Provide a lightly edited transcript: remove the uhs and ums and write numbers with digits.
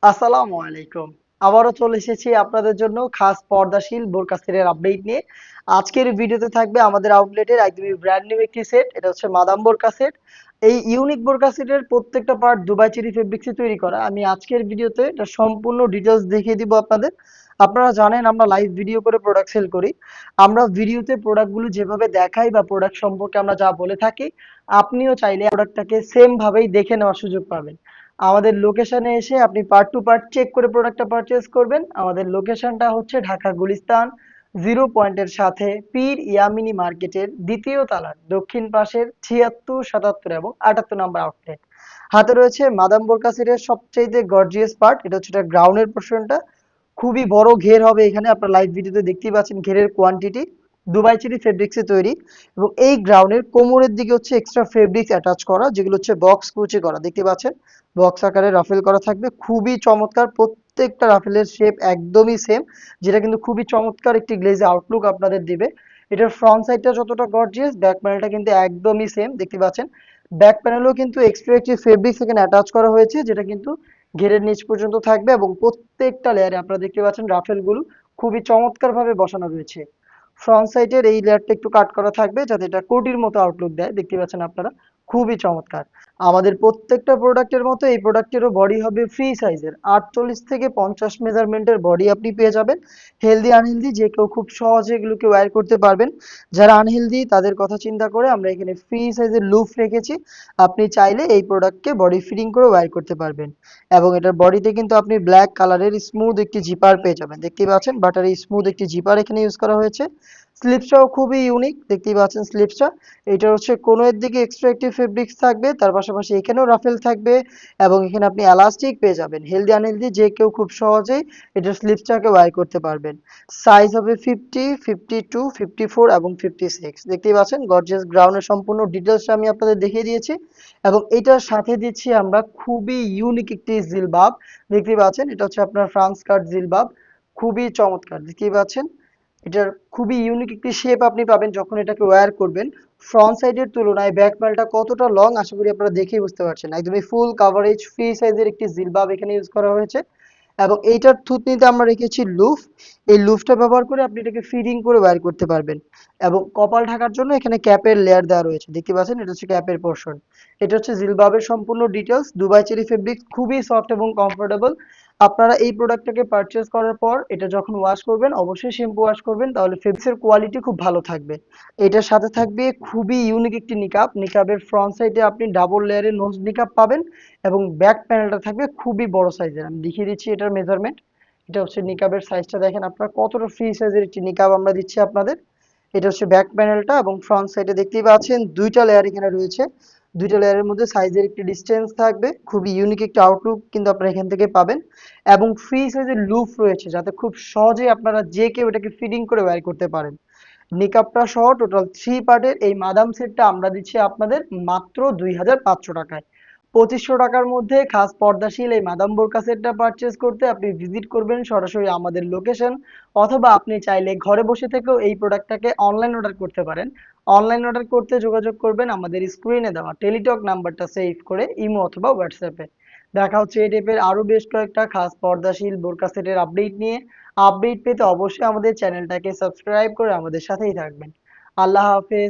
আসসালামু আলাইকুম। আবারও চলে এসেছি আপনাদের জন্য খাস পর্দাশীল বোরকা সেটের আপডেট নিয়ে। আজকের ভিডিওতে থাকবে আমাদের আউটলেটের একদমই ব্র্যান্ড নিউ একটি সেট। এটা হচ্ছে মাদাম বোরকা সেট। এই ইউনিক বোরকা সেটের প্রত্যেকটা পার্ট দুবাই চেরি ফেব্রিক্সে তৈরি করা। আমি আজকের ভিডিওতে এটা সম্পূর্ণ ডিটেইলস দেখিয়ে দিব আপনাদের। আপনারা জানেন আমরা লাইভ ভিডিও করে প্রোডাক্ট সেল করি। আমরা ভিডিওতে প্রোডাক্টগুলো যেভাবে দেখাই বা প্রোডাক্ট সম্পর্কে আমরা যা বলে থাকি, আপনিও চাইলে প্রোডাক্টটাকে সেম ভাবেই দেখে নেওয়ার সুযোগ পাবেন। আমাদের লোকেশনে এসে আপনি পার্ট টু পার্ট চেক করে প্রোডাক্টটা পারচেজ করবেন। আমাদের লোকেশনটা হচ্ছে ঢাকা গুলিস্তান জিরো পয়েন্টের সাথে পীর ইয়ামিনী মার্কেটের দ্বিতীয় তলার দক্ষিণ পাশের ৭৬, ৭৭ এবং ৭৮ নম্বর আউটলেট। হাতে রয়েছে মাদাম বোরকা সেটের সবচাইতে গর্জিয়াস পার্ট। এটা হচ্ছে এটা গ্রাউন্ডের পোর্শনটা। খুবই বড় ঘের হবে এখানে। আপনারা লাইভ ভিডিওতে দেখতেই পাচ্ছেন ঘেরের কোয়ান্টিটি। দুবাই চেরি ফেব্রিক্সে তৈরি এবং এই গ্রাউন্ডের কোমরের দিকে হচ্ছে এক্সট্রা ফেব্রিক্স অ্যাটাচ করা, যেগুলো হচ্ছে বক্স কুচি করা। দেখতে পাচ্ছেন বক্স আকারে রাফেল করা থাকবে, খুবই চমৎকার। প্রত্যেকটা রাফেলের শেপ একদমই সেম, যেটা কিন্তু খুবই চমৎকার একটি গ্লেজে আউটলুক আপনাদের দিবে। এটার ফ্রন্ট সাইডটা যতটা গর্জিয়াস, ব্যাক প্যানেলটা কিন্তু একদমই সেম। দেখতে পাচ্ছেন ব্যাক প্যানেলেও কিন্তু এক্সট্রা একটি ফেব্রিক্স এখানে অ্যাটাচ করা হয়েছে, যেটা কিন্তু ঘেরের নিচ পর্যন্ত থাকবে এবং প্রত্যেকটা লেয়ারে আপনারা দেখতে পাচ্ছেন রাফেলগুলো খুবই চমৎকার ভাবে বসানো রয়েছে। ফ্রন্ট সাইডের এই লেয়ারটা একটু কাট করা থাকবে যাতে এটা কোটির মতো আউটলুক দেয়। দেখতে পাচ্ছেন আপনারা খুবই চমৎকার। আমাদের প্রত্যেকটা প্রোডাক্টের মতো এই প্রোডাক্টেরও বডি হবে ফ্রি সাইজের ৪৮ থেকে 50 মেজারমেন্টের বডি আপনি পেয়ে যাবেন। হেলদি আনহেলদি যে কেউ খুব সহজে এগুলোকে ওয়্যার করতে পারবেন। যারা আনহেলদি তাদের কথা চিন্তা করে আমরা এখানে ফ্রি সাইজের লুফ রেখেছি। আপনি চাইলে এই প্রোডাক্টকে বডি ফিটিং করে ওয়্যার করতে পারবেন। এবং এটার বডিতে কিন্তু আপনি ব্ল্যাক কালারের স্মুথ একটি জিপার পেয়ে যাবেন। দেখতেই পাচ্ছেন বাটারি স্মুথ একটি জিপার এখানে ইউজ করা হয়েছে। স্লিপসটাও খুবই ইউনিক, দেখতেই পাচ্ছেন স্লিপসটা। এটা হচ্ছে কোণের দিকে এক্সট্রা একটি ফেব্রিক্স থাকবে, তার পাশাপাশি এখানেও রাফেল থাকবে এবং এখানে আপনি এলাস্টিক পেয়ে যাবেন। হেলদি আনহেলদি যে কেউ খুব সহজেই এটার স্লিপসটাকে ওয়্যার করতে পারবেন। সাইজ হবে 50, 52, 54 এবং 56। দেখতেই পাচ্ছেন গর্জিয়াস গ্রাউন্ডের সম্পূর্ণ ডিটেলসটা আমি আপনাদের দেখিয়ে দিয়েছি এবং এটার সাথে দিচ্ছি আমরা খুবই ইউনিক একটি জিলবাব। দেখতেই পাচ্ছেন এটা হচ্ছে আপনার ফ্রান্স কাট জিলবাব। খুবই চমৎকার, দেখতেই পাচ্ছেন এটার খুবই ইউনিক একটি শেপ আপনি পাবেন যখন এটাকে ওয়্যার করবেন। ফ্রন্ট সাইডের তুলনায় ব্যাক প্যানেলটা কতটা লং আশা করি আপনারা দেখেই বুঝতে পারছেন। একদমই ফুল কাভারেজ ফ্রি সাইজের একটি জিলবাব এখানে ইউজ করা হয়েছে এবং এইটার থুতনিতে আমরা রেখেছি লুফ। এই লুফটা ব্যবহার করে আপনি এটাকে ফিডিং করে ওয়্যার করতে পারবেন এবং কপাল ঢাকার জন্য এখানে ক্যাপের লেয়ার দেওয়া রয়েছে। দেখতে পাচ্ছেন এটা হচ্ছে ক্যাপের পোর্শন। এটা হচ্ছে জিলবাবের সম্পূর্ণ ডিটেলস। দুবাই চেরি ফেব্রিক খুবই সফট এবং কমফোর্টেবল। আপনারা এই প্রোডাক্টটাকে পারচেজ করার পর এটা যখন ওয়াশ করবেন অবশ্যই শ্যাম্পু ওয়াশ করবেন, তাহলে ফেব্রিক্সের কোয়ালিটি খুব ভালো থাকবে। এটার সাথে থাকবে খুবই ইউনিক একটি নিকাব। নিকাবের ফ্রন্ট সাইডে আপনি ডাবল লেয়ারের নোজ নিকাব পাবেন এবং ব্যাক প্যানেলটা থাকবে খুবই বড় সাইজের। আমি দেখিয়ে দিচ্ছি এটার মেজারমেন্ট। এটা হচ্ছে নিকাবের সাইজটা, দেখেন আপনারা কতটা ফ্রি সাইজের একটি নিকাব আমরা দিচ্ছি আপনাদের। এটা হচ্ছে ব্যাক প্যানেলটা এবং ফ্রন্ট সাইডে দেখতেই পাচ্ছেন দুইটা লেয়ার এখানে রয়েছে। দুইটা লেয়ারের মধ্যে সাইজের একটি ডিস্টেন্স থাকবে। খুবই ইউনিক একটা আউটলুক কিন্তু আপনারা এখান থেকে পাবেন এবং ফ্রি সাইজের লুফ রয়েছে যাতে খুব সহজেই আপনারা যে কেউ এটাকে ফিটিং করে ওয়্যার করতে পারেন। নিকাবটা সহ টোটাল 3 পার্টের এই মাদাম সেটটা আমরা দিচ্ছি আপনাদের মাত্র ২৫০০ টাকায়। ২৫০০ টাকার মধ্যে খাস পর্দাশীল এই মাদাম বোরকা সেটটা পারচেজ করতে আপনি ভিজিট করবেন সরাসরি আমাদের লোকেশন, অথবা আপনি চাইলে ঘরে বসে থেকেও এই প্রোডাক্টটাকে অনলাইন অর্ডার করতে পারেন। অনলাইন অর্ডার করতে যোগাযোগ করবেন আমাদের স্ক্রিনে দেওয়া টেলিটক নাম্বারটা সেভ করে ইমো অথবা হোয়াটসঅ্যাপে। দেখা হচ্ছে এই টাইপের আরো বেশ কয়েকটা খাস পর্দাশীল বোরকা সেটের আপডেট নিয়ে। আপডেট পেতে অবশ্যই আমাদের চ্যানেলটাকে সাবস্ক্রাইব করে আমাদের সাথেই থাকবেন। আল্লাহ হাফেজ।